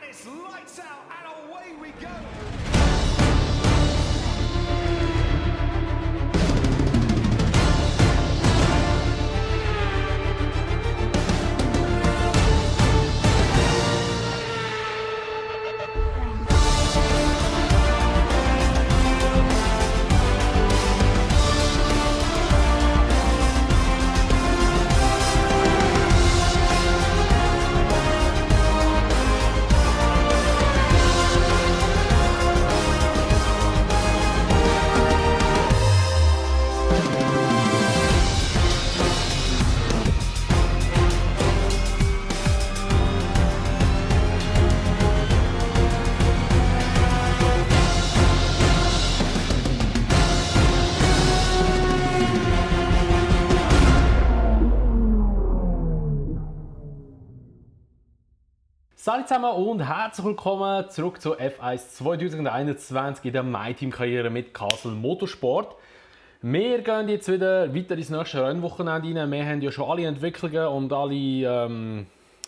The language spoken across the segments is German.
it's lights out and away we go. Hallo zusammen und herzlich willkommen zurück zu F1 2021 in der MyTeam-Karriere mit Castle Motorsport. Wir gehen jetzt wieder weiter ins nächste Rennwochenende rein. Wir haben ja schon alle Entwicklungen und alle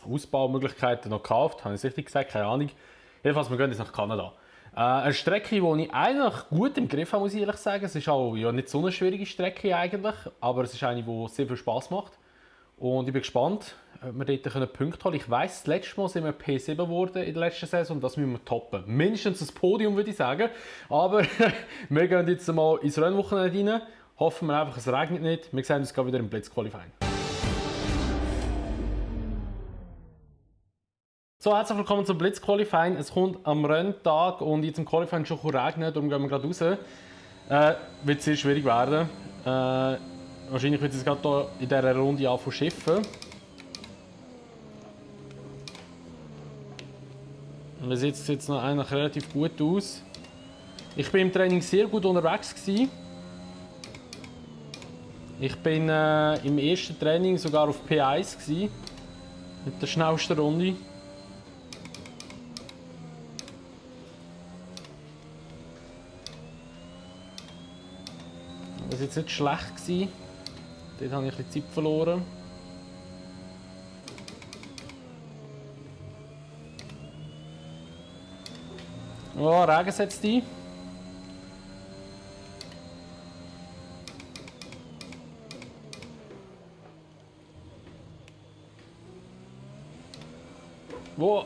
Ausbaumöglichkeiten noch gekauft. Habe ich es richtig gesagt? Keine Ahnung. Jedenfalls, wir gehen jetzt nach Kanada. Eine Strecke, die ich eigentlich gut im Griff habe, muss ich ehrlich sagen. Es ist auch ja, nicht so eine schwierige Strecke eigentlich, aber es ist eine, die sehr viel Spaß macht. Und ich bin gespannt, ob wir dort Punkte holen können. Ich weiss, das letzte Mal sind wir P7 geworden in der letzten Saison und das müssen wir toppen. Mindestens das Podium, würde ich sagen. Aber wir gehen jetzt mal ins Rennwochenende rein. Hoffen wir einfach, es regnet nicht. Wir sehen uns wieder im Blitzqualifying. So, herzlich willkommen zum Blitzqualifying. Es kommt am Renntag und jetzt im Qualifying schon regnen, darum gehen wir gerade raus. Wird sehr schwierig werden. Wahrscheinlich wird es gerade hier in dieser Runde anfangen schiffen. Wir sieht es jetzt noch eigentlich relativ gut aus. Ich bin im Training sehr gut unterwegs gewesen. Ich bin im ersten Training sogar auf P1 gewesen, mit der schnellsten Runde. Das war jetzt nicht schlecht gewesen. Dort habe ich ein bisschen Zeit verloren. Oh, Regen setzt ein. Wo?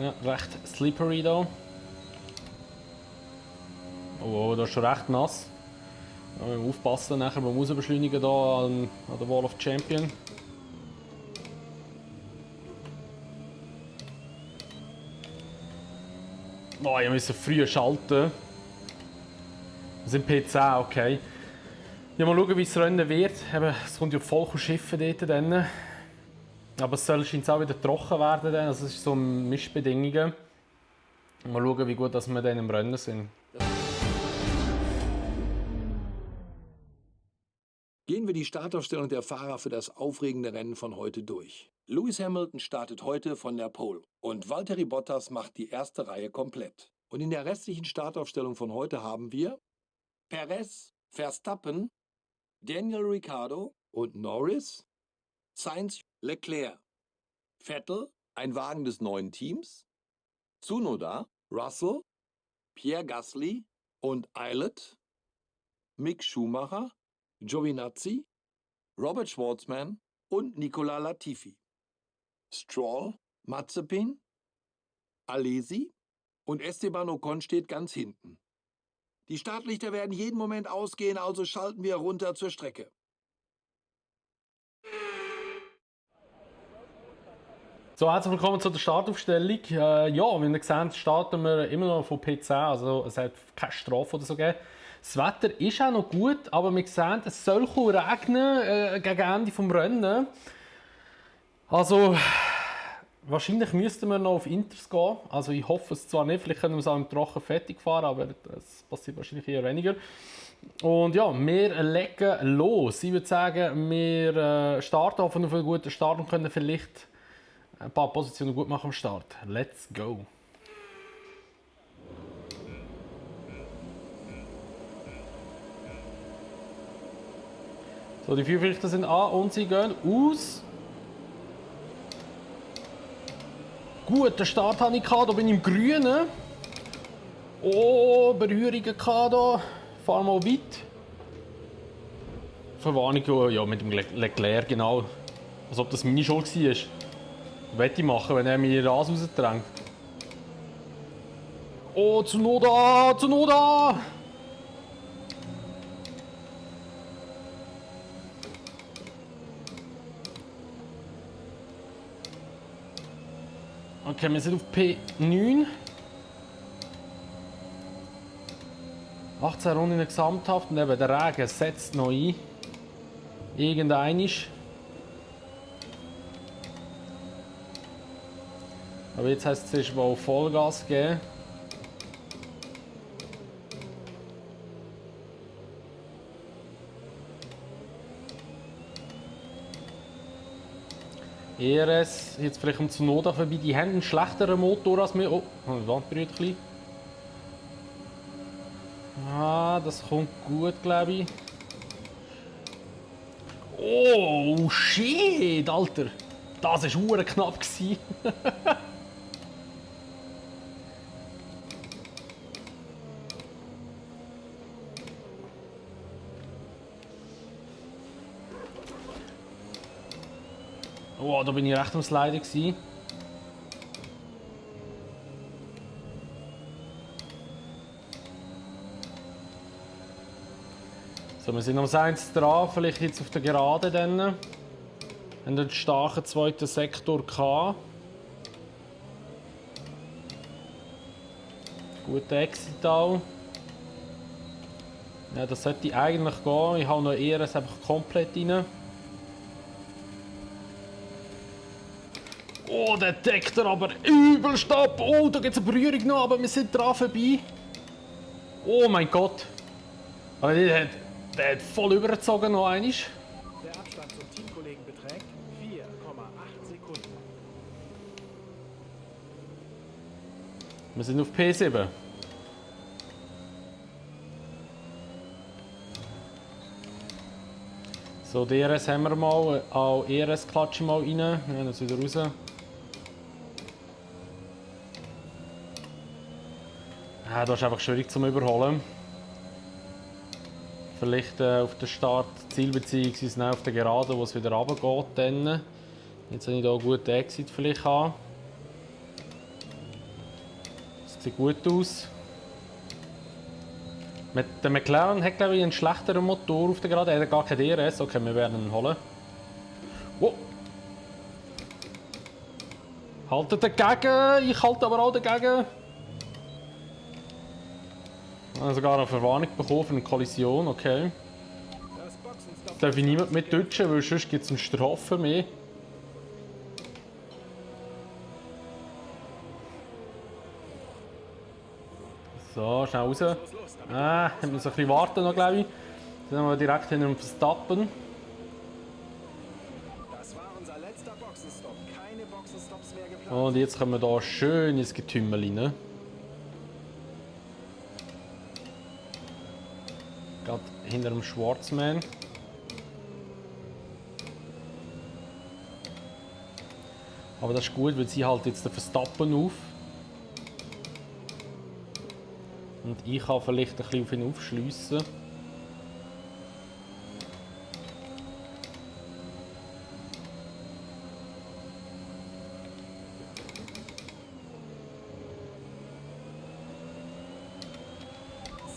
Ja, recht slippery da. Oh, das ist schon recht nass. Da müssen wir aufpassen nachher beim Rausbeschleunigen hier an der Wall of Champion. Oh, ich musste früher schalten. Wir sind P10, okay. Ja, mal schauen, wie es Rennen wird. Eben, es kommt ja voll Schiffe dort. Dann. Aber es soll scheint auch wieder trocken werden. Dann. Also es ist so Mischbedingungen. Mal schauen, wie gut dass wir dann im Rennen sind. Gehen wir die Startaufstellung der Fahrer für das aufregende Rennen von heute durch. Lewis Hamilton startet heute von der Pole und Valtteri Bottas macht die erste Reihe komplett. Und in der restlichen Startaufstellung von heute haben wir Perez, Verstappen, Daniel Ricciardo und Norris, Sainz, Leclerc, Vettel, ein Wagen des neuen Teams, Tsunoda, Russell, Pierre Gasly und Eilert, Mick Schumacher, Giovinazzi, Robert Schwartzman und Nicolas Latifi. Stroll, Mazepin, Alesi und Esteban Ocon steht ganz hinten. Die Startlichter werden jeden Moment ausgehen, also schalten wir runter zur Strecke. So, herzlich willkommen zu der Startaufstellung. Ja, wie ihr seht, starten wir immer noch von P10, also es hat keine Strafe oder so gegeben. Das Wetter ist auch noch gut, aber wir sehen, es soll regnen gegen Ende des Rennen. Also, wahrscheinlich müssten wir noch auf Inters gehen. Also ich hoffe es zwar nicht, vielleicht können wir es auch im Trocken fertig fahren, aber das passiert wahrscheinlich eher weniger. Und ja, wir legen los. Ich würde sagen, wir starten auf einen guten Start und können vielleicht ein paar Positionen gut machen am Start. Let's go! So, die Führrichter sind an und sie gehen aus. Guten Start habe ich gehabt, da bin ich im Grünen. Oh, Berührungen gehabt hier. Fahr mal weit. Verwarnung, ja, mit dem Leclerc, genau. Als ob das meine Schuld war. Wette ich machen, wenn er mir Ras rausdrängt. Oh, Tsunoda! Tsunoda! Okay, wir sind auf P9. 18 Runden in der Gesamthaft und eben der Regen setzt noch ein. Irgendeinisch. Aber jetzt heisst es zuerst mal Vollgas geben. ERS, jetzt vielleicht um Tsunoda vorbei. Die haben einen schlechteren Motor als wir. Oh, die Wand berührt ein bisschen. Ah, das kommt gut, glaube ich. Oh, shit, Alter. Das war verdammt knapp. Oh, da bin ich recht am Sliden gewesen. So, wir sind am 1 dran, vielleicht jetzt auf der Gerade dann. Wir haben einen starken zweiten Sektor gehabt. Guter Exit auch. Ja, das sollte eigentlich gehen. Ich habe noch ERS einfach komplett rein. Oh, der deckt er aber übelst ab. Oh, da gibt es eine Berührung noch, aber wir sind dran vorbei. Oh mein Gott. Aber der hat voll übergezogen noch einmal. Der Abstand zum Teamkollegen beträgt 4,8 Sekunden. Wir sind auf P7. So, DRS haben wir mal. Auch ERS klatschen mal rein. Wir nehmen das wieder raus. Ah, das ist einfach schwierig zum Überholen. Vielleicht auf der Start-Ziel bzw. auf der Gerade, wo es wieder runtergeht. Dann. Jetzt habe ich hier einen guten Exit vielleicht an. Das sieht gut aus. Der McLaren hat, glaube ich, einen schlechteren Motor auf der Gerade. Er hat gar kein DRS. Okay, wir werden ihn holen. Wow. Haltet dagegen! Ich halte aber auch dagegen. Ich habe sogar eine Verwarnung bekommen für eine Kollision. Okay. Das Boxenstopp Darf ich niemand mit touchen, weil sonst gibt es eine Strafe mehr. So, schnell raus. Ah, wir müssen ein bisschen warten noch, glaube ich. Dann haben wir direkt hinter dem Verstappen. Das war unser letzter Boxenstopp. Keine Boxenstops mehr geplant. Und jetzt kommen wir hier schön ins Getümmel rein. Gerade hinter dem Schwarzmann. Aber das ist gut, weil sie halt jetzt den Verstappen auf. Und ich kann vielleicht ein bisschen auf ihn aufschliessen.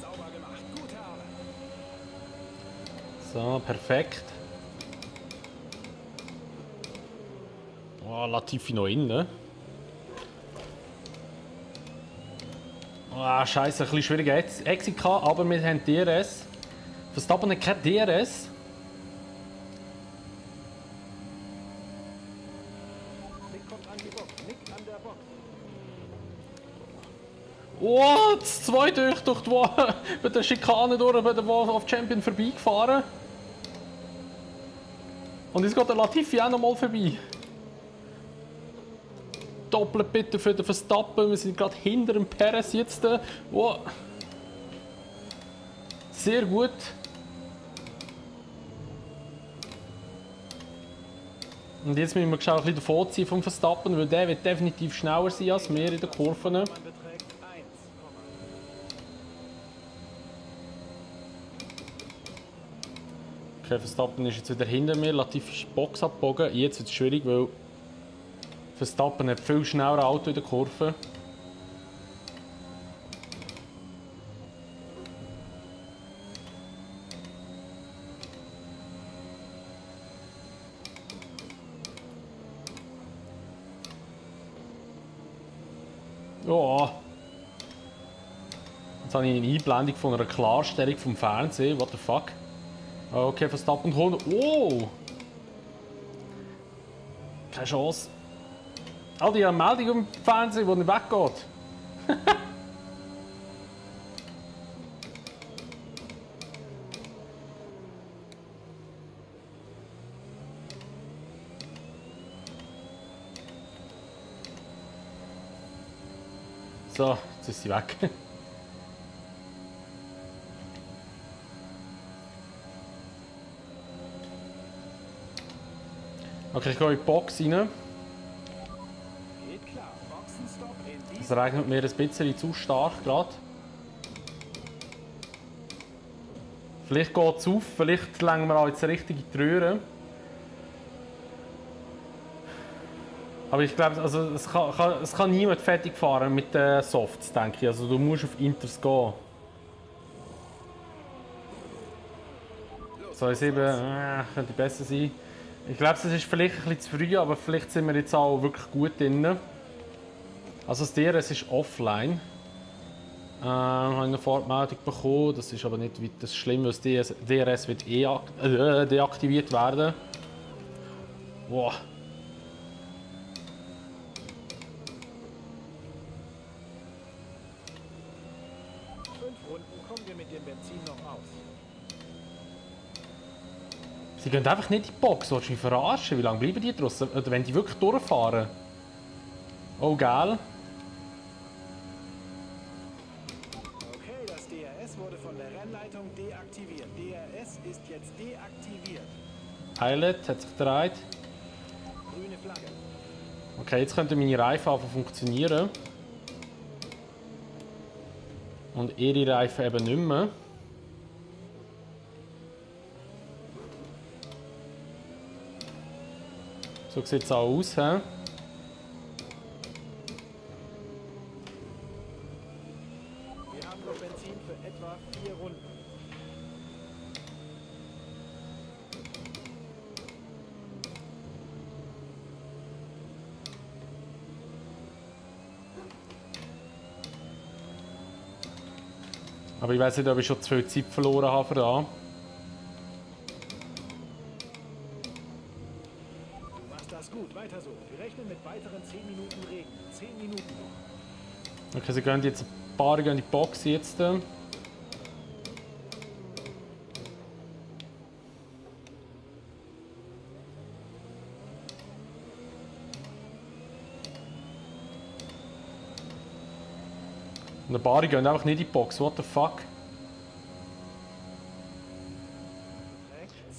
Sauber gemacht. Gute Arbeit. So, perfekt. Oh, Latifi noch innen. Ne? Ah, scheiße, ein bisschen schwieriger Exit gehabt, aber wir haben DRS. Verstappen hat kein DRS. Nick kommt an die Box. Nick an der Box. Oh, das zweite durch die mit der Schikane durch, bei der auf Champion vorbeigefahren. Und jetzt geht der Latifi auch noch mal vorbei. Doppelt bitte für den Verstappen. Wir sind gerade hinter dem Perez jetzt. Oh. Sehr gut. Und jetzt müssen wir ein bisschen davon ziehen vom Verstappen, weil der wird definitiv schneller sein als wir in den Kurven. Man beträgt 1, Okay, Verstappen ist jetzt wieder hinter mir, Latifi ist die Box abgebogen. Jetzt wird es schwierig, weil Verstappen hat viel schneller Auto in der Kurve. Oh. Jetzt habe ich eine Einblendung von einer Klarstellung vom Fernsehen. What the fuck? Okay, Verstappen kommt. Oh! Keine Chance. Oh, die haben eine Meldung im Fernsehen, die nicht weggeht. So, jetzt ist sie weg. Okay, ich gehe in die Box rein. Geht klar. Boxenstopp in Es regnet mir ein bisschen zu stark gerade. Vielleicht geht es auf, vielleicht lenken wir auch jetzt richtig in die Röhre. Aber ich glaube, also es kann niemand fertig fahren mit den Softs, denke ich. Also du musst auf Inters gehen. So, 7 könnte besser sein. Ich glaube, es ist vielleicht ein bisschen zu früh, aber vielleicht sind wir jetzt auch wirklich gut drin. Also das DRS ist offline. Habe ich eine Fahrtmeldung bekommen. Das ist aber nicht weiter schlimm, weil das DRS wird deaktiviert werden. Wow. 5 Runden kommen wir mit dem Benzin noch aus. Sie gehen einfach nicht in die Box, willst du mich verarschen? Wie lange bleiben die draussen? Oder wenn die wirklich durchfahren? Oh, geil. Okay, das DRS wurde von der Rennleitung deaktiviert. DRS ist jetzt deaktiviert. Pilot hat sich gedreht. Grüne Flagge. Okay, jetzt könnten meine Reifen anfangen funktionieren. Und ihre Reifen eben nicht mehr. So sieht es auch aus. He? Wir haben noch Benzin für etwa 4 Runden. Aber ich weiß nicht, ob ich schon zu viel Zeit verloren habe für da. Du machst das gut, weiter so. Wir rechnen mit weiteren 10 Minuten Regen. 10 Minuten noch. Okay, sie gehen jetzt ein paar in die Box jetzt. Und ein paar gehen einfach nicht in die Box. What the fuck?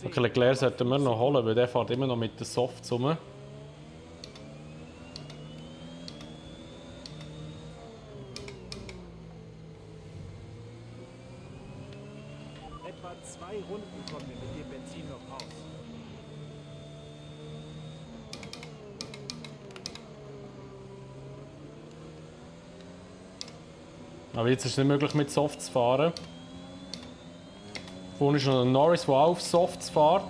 Okay, Leclerc sollten wir noch holen, weil der fährt immer noch mit den Softs rum. Etwa 2 Runden kommen wir mit dem Benzin noch aus. Aber jetzt ist es nicht möglich mit Softs zu fahren. Vorne ist noch ein Norris, der auch auf Softs fährt.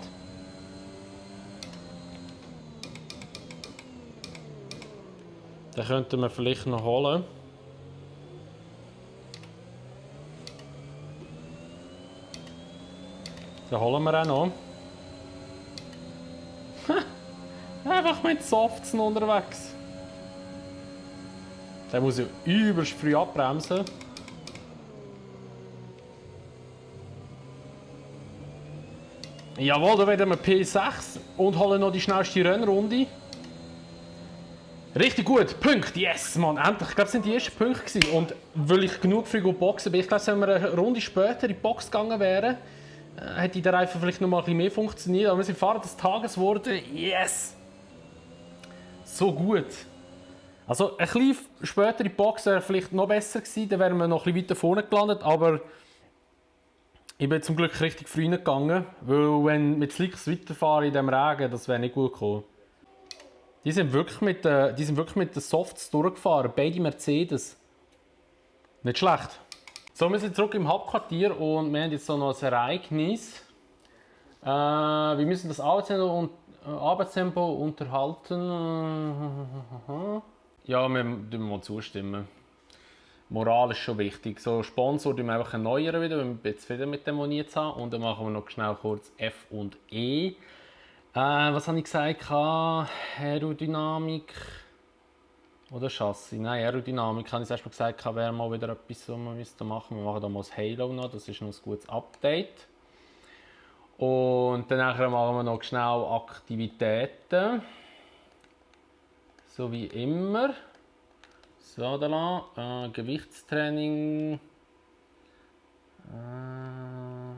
Den könnten wir vielleicht noch holen. Den holen wir auch noch. Einfach mit Softs noch unterwegs. Der muss ja übelst früh abbremsen. Jawohl, da werden wir P6 und holen noch die schnellste Rennrunde. Richtig gut, Punkt, yes, Mann, endlich. Ich glaube, es sind die ersten Punkte gewesen. Und weil ich genug früh boxen bin, ich glaube, wenn wir eine Runde später in die Box gegangen wären, hätte der Reifen vielleicht noch mal ein bisschen mehr funktioniert. Aber wir sind Fahrer des Tages geworden, yes! so gut. Also ein bisschen später in Box wäre vielleicht noch besser gewesen, dann wären wir noch ein bisschen weiter vorne gelandet, aber ich bin zum Glück richtig früh gegangen, weil wenn mit Slicks weiterfahren in diesem Regen, das wäre nicht gut gekommen. Die sind wirklich mit den Softs durchgefahren, beide Mercedes. Nicht schlecht. So, wir sind zurück im Hauptquartier und wir haben jetzt so noch ein Ereignis. Wir müssen das Arbeitstempo unterhalten. Ja, wir müssen mal zustimmen. Moral ist schon wichtig. So, Sponsor tun wir einfach erneuern wieder, wenn wir zufrieden mit dem, was wir jetzt haben. Und dann machen wir noch schnell kurz F und E. Was habe ich gesagt? Aerodynamik oder Chassis? Nein, Aerodynamik. Habe ich erst mal gesagt, wäre mal wieder etwas, was wir machen müssten. Wir machen da mal das Halo noch, das ist noch ein gutes Update. Und dann machen wir noch schnell Aktivitäten. So wie immer. So, da lang. Gewichtstraining.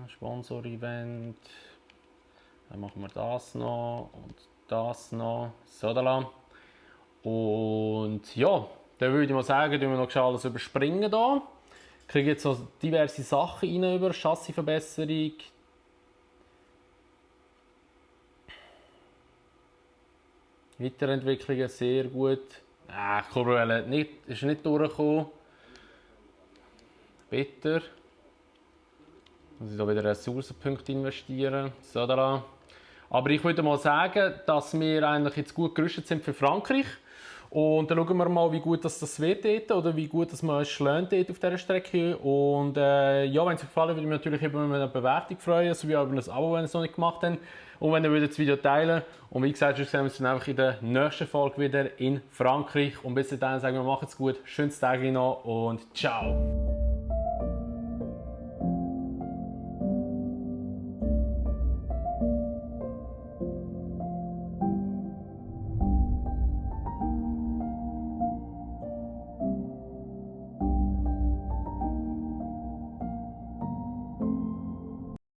Sponsor-Event. Dann machen wir das noch und das noch. So, da lang. Und ja, dann würde ich mal sagen, wir noch alles überspringen hier. Ich kriege jetzt so diverse Sachen rein über Chassisverbesserung. Weiterentwicklungen sehr gut. Kurbelwelle ist nicht durchgekommen. Bitter. Muss ich da wieder Ressourcenpunkte investieren. So, da. Aber ich würde mal sagen, dass wir eigentlich jetzt gut gerüstet sind für Frankreich. Und dann schauen wir mal, wie gut das wird dort, oder wie gut man es schlägt dort auf dieser Strecke. Und ja, wenn es euch gefallen würde ich mich natürlich über eine Bewertung freuen, sowie auch über ein Abo, wenn ihr es noch nicht gemacht habt. Und wenn ihr das Video teilen würdet. Und wie gesagt, sehen wir uns dann einfach in der nächsten Folge wieder in Frankreich. Und bis dahin sagen wir, macht's gut, schönes Tag noch und ciao!